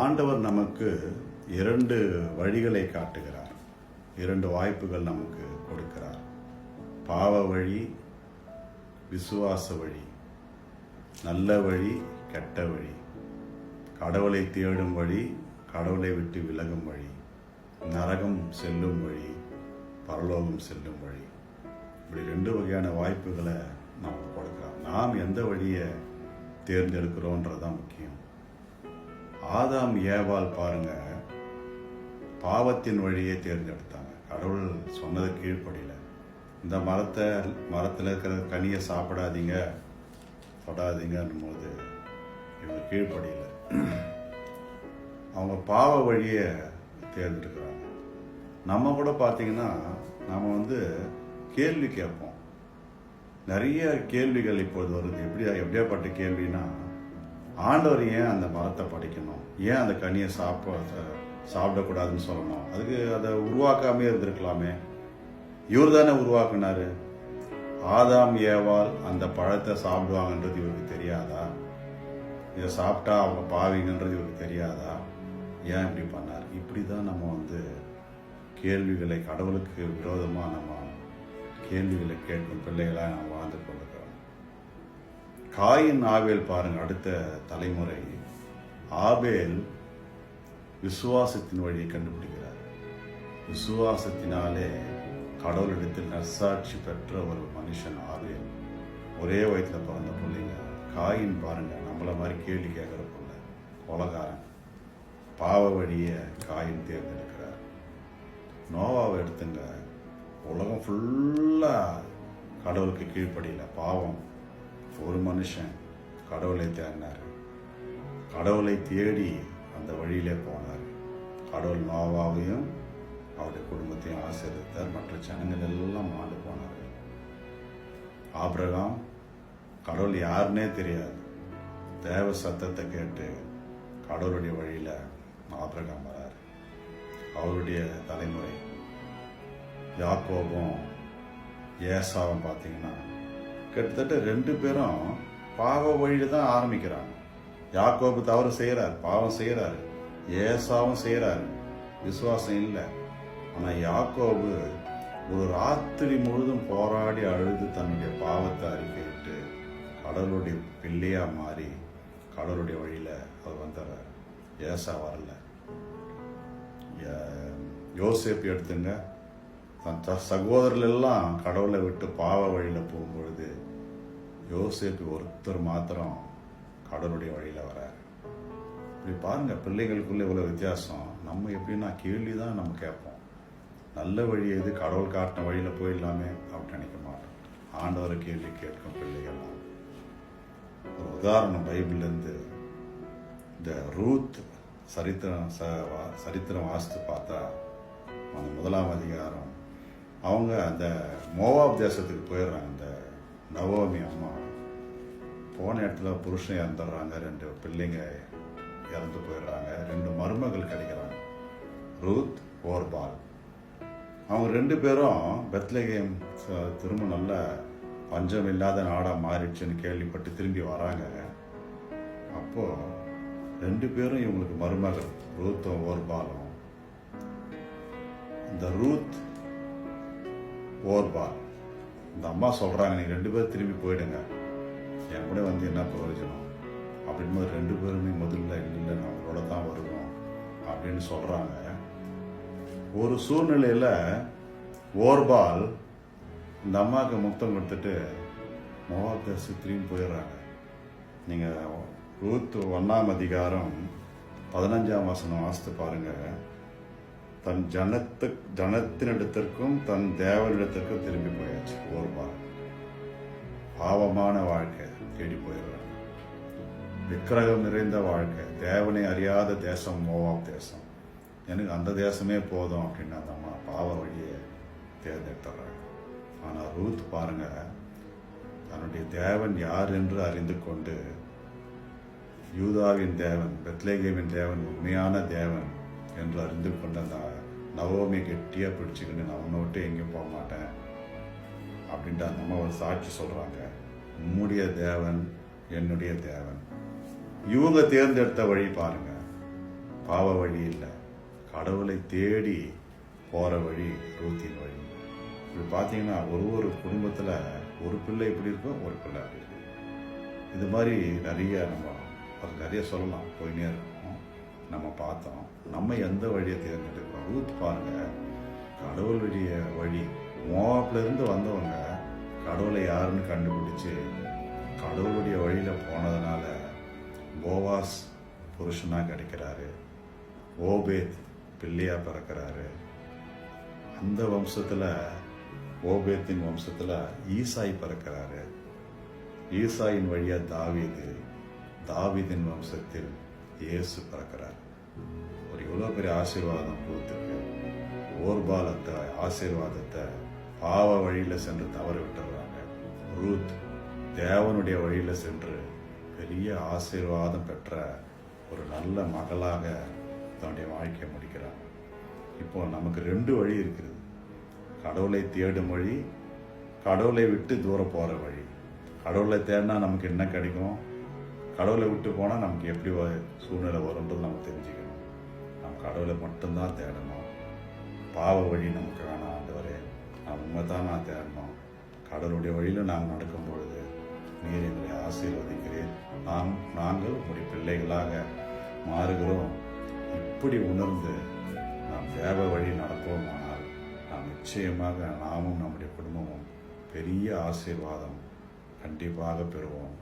ஆண்டவர் நமக்கு 2 வழிகளை காட்டுகிறார். 2 வாய்ப்புகள் நமக்கு கொடுக்கிறார். பாவ வழி, விசுவாச வழி. நல்ல வழி, கெட்ட வழி. கடவுளை தேடும் வழி, கடவுளை விட்டு விலகும் வழி. நரகம் செல்லும் வழி, பரலோகம் செல்லும் வழி. இப்படி 2 வகையான வாய்ப்புகளை நமக்கு கொடுக்கிறார். நாம் எந்த வழியை தேர்ந்தெடுக்கிறோன்றதுதான் முக்கியம். ஆதாம் ஏவாள் பாருங்க, பாவத்தின் வழியை தேர்ந்தெடுத்தாங்க. கடவுள் சொன்னது கீழ்ப்படியில. இந்த மரத்தில் இருக்கிற கனியை சாப்பிடாதீங்க, தொடாதீங்கன்னும் போது இவங்க கீழ்ப்படியில. அவங்க பாவ வழியை தேர்ந்தெடுக்கிறாங்க. நம்ம கூட பார்த்தீங்கன்னா நம்ம கேள்வி கேட்போம். நிறைய கேள்விகள் இப்போது வருது. எப்படியாப்பட்ட கேள்வினா, ஆண்டவர் ஏன் அந்த மரத்தை படைக்கணும், ஏன் அந்த கனியை சாப்பிடக்கூடாதுன்னு சொல்லணும், அதுக்கு அதை உருவாக்காமே இருந்திருக்கலாமே, இவர் தானே உருவாக்குனாரு. ஆதாம் ஏவாள் அந்த பழத்தை சாப்பிடுவாங்கன்றது இவருக்கு தெரியாதா? இதை சாப்பிட்டா அவங்க பாவிங்கன்றது இவருக்கு தெரியாதா? ஏன் இப்படி பண்ணார்? இப்படி தான் நம்ம கேள்விகளை, கடவுளுக்கு விரோதமாக நம்ம கேள்விகளை கேட்கும் பிள்ளைகளாக நம்ம வாழ்ந்து கொண்டிருக்கிறோம். காயின் ஆபேல் பாருங்க, அடுத்த தலைமுறை. ஆபேல் விசுவாசத்தின் வழியை கண்டுபிடிக்கிறார். விசுவாசத்தினாலே கடவுளிடத்தில் நற்சாட்சி பெற்ற ஒரு மனுஷன் ஆபேல். ஒரே வயதில் பிறந்த பிள்ளைங்க. காயின் பாருங்க, நம்மள மாதிரி கேள்வி கேட்கிற பிள்ளை, கொலகாரன். பாவ வழியை காயின் தேர்ந்தெடுக்கிறார். நோவாவை எடுத்துங்க, உலகம் ஃபுல்லாக கடவுளுக்கு கீழ்ப்படியில, பாவம். ஒரு மனுஷன் கடவுளை தேடினார். கடவுளை தேடி அந்த வழியிலே போனார். கடவுள் நோவாவையும் அவருடைய குடும்பத்தையும் ஆசீர்வதித்தார். மற்ற ஜனங்கள் எல்லாம் மாண்டு போனார்கள். ஆபிரகாம், கடவுள் யாருன்னே தெரியாது, தேவ சத்தத்தை கேட்டு கடவுளுடைய வழியில ஆபிரகாம் வரார். அவருடைய தலைமுறை. யாக்கோபும் ஏசாவும் பார்த்தீங்கன்னா கிட்டத்தட்ட 2 பேரும் பாவ வழியில தான் ஆரம்பிக்கிறாங்க. யாக்கோபு தவறு செய்யறாரு, பாவம் செய்யறாரு. ஏசாவும் செய்யறாரு, விசுவாசம் இல்லை. ஆனா யாக்கோபு ஒரு ராத்திரி முழுதும் போராடி அழுது தன்னுடைய பாவத்தை அறிக்கையிட்டு கடவுளுடைய பிள்ளையா மாறி கடவுளுடைய வழியில அவர் வந்தார். ஏசா வரல. யோசேப்பு எடுத்துங்க, தன் சகோதரர்கள் எல்லாம் கடவுளை விட்டு பாவ வழியில போகும்பொழுது யோசேப்பு ஒருத்தர் மாத்திரம் கடவுளுடைய வழியில வராரு. இப்படி பாருங்க, பிள்ளைகளுக்குள்ள இவ்வளவு வித்தியாசம். நம்ம எப்படின்னா கேள்விதான் நம்ம கேட்போம். நல்ல வழி எது, கடவுள் காட்டின வழியில போயிடலாமே அப்படின்னு நினைக்க மாட்டோம். ஆண்டவரை கேள்வி கேட்கும் பிள்ளைகள். ஒரு உதாரணம் பைபிள்ல இருந்து, இந்த ரூத் சரித்திரம் வாசித்து பார்த்தா, அந்த 1ஆம் அதிகாரம், அவங்க அந்த மோவாப் தேசத்துக்கு போயிடுறாங்க. அந்த நவோமி அம்மா போன இடத்துல புருஷன் இறந்துடுறாங்க, 2 பிள்ளைங்க இறந்து போயிடுறாங்க, 2 மருமகள் கிடைக்கிறாங்க, ரூத், ஓர்பால். அவங்க 2 பேரும் பெத்லகேம் திரும்ப நல்ல பஞ்சம் இல்லாத நாடா மாறிடுச்சுன்னு கேள்விப்பட்டு திரும்பி வராங்க. அப்போ 2 பேரும் இவங்களுக்கு மருமகள், ரூத்தும் ஓர்பாலும். இந்த ரூத், ஓர்பால், இந்த அம்மா சொல்றாங்க, நீங்க 2 பேரும் திரும்பி போயிடுங்க, என் கூட என்ன பிரயோஜனம் அப்படின்னு 2 பேருமே முதல்ல இல்லை, நான் அவரோட தான் வருவோம் அப்படின்னு சொல்றாங்க. ஒரு சூழ்நிலையில ஓர்பால் இந்த அம்மாவுக்கு முத்தம் கொடுத்துட்டு மோவாப் தேசத்துக்கு திரும்பி போயிடுறாங்க. நீங்க ரூத் 1ஆம் அதிகாரம் 15ஆம் வசனம் வாசித்து பாருங்க. தன் ஜனத்தினிடத்திற்கும் தன் தேவனிடத்திற்கும் திரும்பி போயாச்சு. ஓர்பால் பாவமான வாழ்க்கை தேடி போயிடுறாங்க. விக்கிரகம் நிறைந்த வாழ்க்கை, தேவனை அறியாத தேசம் மோவாப் தேசம். எனக்கு அந்த தேசமே போதும் அப்படின்னு அந்த அம்மா பாவ வழியை தேர்ந்தெடுத்துறாங்க. ஆனா ரூத் பாருங்க, தன்னுடைய தேவன் யார் என்று அறிந்து கொண்டு, யூதாவின் தேவன், பெத்லகேமின் தேவன் உண்மையான தேவன் என்று அறிந்து கொண்ட அந்த நவோமி கெட்டியா பிடிச்சுக்கிட்டு, நான் உன்னை விட்டு எங்கேயும் போக மாட்டேன் அப்படின்ட்டு அந்த அம்மா ஒரு சாட்சி சொல்றாங்க. உம்முடைய தேவன் என்னுடைய தேவன். இவங்க தேர்ந்தெடுத்த வழி பாருங்க, பாவ வழி இல்லை, கடவுளை தேடி போகிற வழி ரூத்தின் வழி. இப்படி பார்த்தீங்கன்னா ஒரு குடும்பத்தில் ஒரு பிள்ளை இப்படி இருக்கும், ஒரு பிள்ளை அப்படி இருக்கும். இது மாதிரி நிறைய சொல்லலாம், போயினே இருக்கோம். நம்ம பார்த்தோம், நம்ம எந்த வழியை தேர்ந்தெடுக்கிறோம். ரூத் பாருங்க, கடவுளுடைய வழி. மோவாப்லேருந்து வந்தவங்க கடவுளை யாருன்னு கண்டுபிடிச்சு கடவுளுடைய வழியில் போனதுனால போவாஸ் புருஷனாக கிடைக்கிறாரு, ஓபேத் பிள்ளையாக பிறக்கிறாரு. அந்த வம்சத்தில், ஓபேத்தின் வம்சத்தில் ஈசாய் பிறக்கிறாரு. ஈசாயின் வழியாக தாவீது, தாவீதின் வம்சத்தில் இயேசு பிறக்கிறார். ஒரு இவ்வளோ பெரிய ஆசீர்வாதம் கொடுத்துருக்கு. ஓர்பாலத்தை ஆசீர்வாதத்தை பாவ வழியில் சென்று தவறு விட்டுறாங்க. ரூத் தேவனுடைய வழியில் சென்று பெரிய ஆசீர்வாதம் பெற்ற ஒரு நல்ல மகளாக தன்னுடைய வாழ்க்கையை முடிக்கிறாங்க. இப்போ நமக்கு 2 வழி இருக்குது. கடவுளை தேடும் வழி, கடவுளை விட்டு தூரம் போகிற வழி. கடவுளை தேடினா நமக்கு என்ன கிடைக்கும், கடவுளை விட்டு போனால் நமக்கு எப்படி சூழ்நிலை வரும்ன்றது நம்ம தெரிஞ்சுக்கணும். நம்ம கடவுளை மட்டும்தான் தேடணும். பாவ வழி நமக்கு வேணாம் ஆண்டவரே, நம்ம தான் நான் தேடணும். கடவுளுடைய வழியில் நாங்கள் நடக்கும் பொழுது நீர் எங்களை ஆசீர்வதிக்கிறேன், நாங்கள் உங்களுடைய பிள்ளைகளாக மாறுகிறோம். இப்படி உணர்ந்து நாம் தேவ வழி நடப்போமானால் நாம் நிச்சயமாக நாமும் நம்முடைய குடும்பமும் பெரிய ஆசீர்வாதம் கண்டிப்பாக பெறுவோம்.